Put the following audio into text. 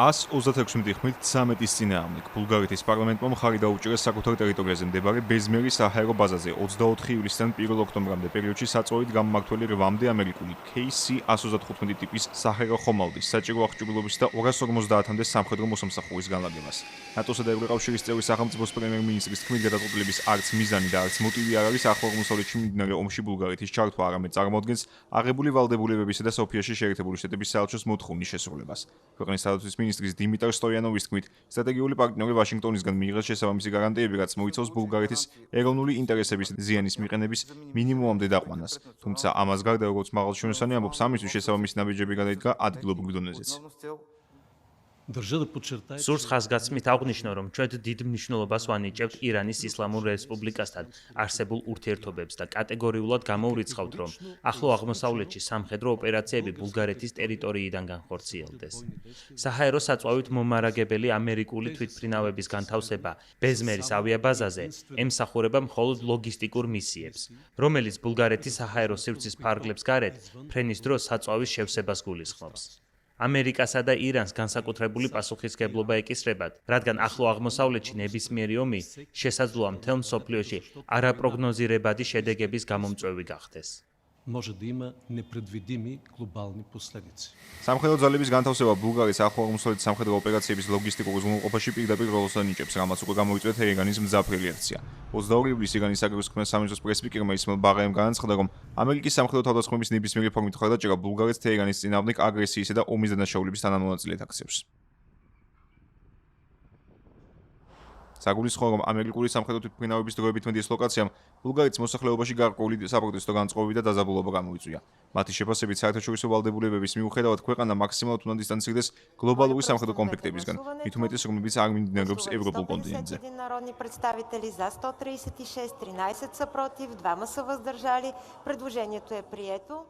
136 ხმით 13-ის წინააღმდეგ ბულგარეთის პარლამენტმა მხარი დაუჭირეს საკუთარ ტერიტორიაზე მდებარე ბეზმერის საჰაერო ბაზაზე 24 ივლისიდან 1 ოქტომბრამდე პერიოდში საწვავით გამმართველი 8-მდე ამერიკული KC-135 ტიპის საჰაერო ხომალდის საჭირო აღჭურვილობის და 250-მდე სამხედრო მოსამსახურის განლაგებას. ნატოსა და ევროკავშირის წევრი სახელმწიფოს პრემიერ-მინისტრის თქმით გადაწყვეტილების არც მიზანი და არც მოტივი არ არის ახლო აღმოსავლეთში მიმდინარე ომში ბულგარეთის ჩართვა, არამედ წარმოადგენს აღებული ვალდებულებებისა და სოფიაში შეერთებული შტატების საელჩოს მოთხოვნის შესრულებას. ქვეყნის საელჩოს მინისტრის დიმიტარ სტოიანოვის თქმით, სტრატეგიული პარტნიორი ვაშინგტონისგან მიიღეს შესაბამისი გარანტიები, რაც მოიცავს ბულგარეთის ეროვნული ინტერესების ზიანის მიყენების მინიმუმამდე დაყვანას. თუმცა ამას გარდა, როგორც მაღალჩინოსანი ამბობს, ამისთვის შესაბამისი ნაბიჯები გადაიდგა ადგილობრივ დონეზეც. სურს ხაზგასმით აღვნიშნო, რომ ჩვენ დიდ მნიშვნელობას ვანიჭებთ ირანის ისლამურ რესპუბლიკასთან არსებულ ურთიერთობებს და კატეგორიულად გამოვრიცხავთ, რომ ახლო აღმოსავლეთში სამხედრო ოპერაციები ბულგარეთის ტერიტორიიდან განხორციელდეს. საჰაერო საწვავით მომარაგებელი ამერიკული თვითმფრინავების განთავსება ბეზმერის ავიაბაზაზე ემსახურება მხოლოდ ლოგისტიკურ მისიებს, რომელიც ბულგარეთის საჰაერო სივრცის ფარგლებს გარეთ ფრენის დროს საწვავის შევსებას გულისხმობს. ამერიკასა და ირანს განსაკუთრებული პასუხისმგებლობა ეკისრებათ, რადგან ახლო აღმოსავლეთში ნებისმიერი ომი შესაძლოა მთელ მსოფლიოში არაპროგნოზირებადი შედეგების გამომწვევი გახდეს. სამხედრო ძალების განთავსება ბულგარეთის ახლო აღმოსავლეთის სამხედრო ოპერაციების ლოგისტიკურ უზრუნველყოფაში პირდაპირ როლს ანიჭებს, რამაც უკვე გამოიწვია თეირანის მძაფრი რეაქცია. 22 ივლისს ირანის საგარეო საქმეთა სამინისტროს პრეს-სპიკერმა ისმაილ ბაღაემ განაცხადა, რომ ამერიკის სამხედრო თავდასხმების ნებისმიერი ფორმით მხარდაჭერა ბულგარეთს თეირანის წინააღმდეგ აგრესიისა და ომის დანაშაულების თანამონაწილედ აქცევს. საგულისხმოა, რომ ამერიკული სამხედრო თვითმფრინავების დროებით მედიის ლოკაციამ ბულგარეთის მოსახლეობაში გარკვეული საპროტესტო განწყობები და დაძაბულობა გამოიწვია. მათი შეფასებით, საერთაშორისო ვალდებულებების მიუხედავად ქვეყანა მაქსიმალურად უნდა დისტანცირდეს გლობალური სამხედრო კონფლიქტებისგან, მით უმეტეს, რომლებიც არ მიმდინარეობს ევროპულ კონტინენტზე. За 136, 13 са против, 2 са въздържали. Предложението е прието.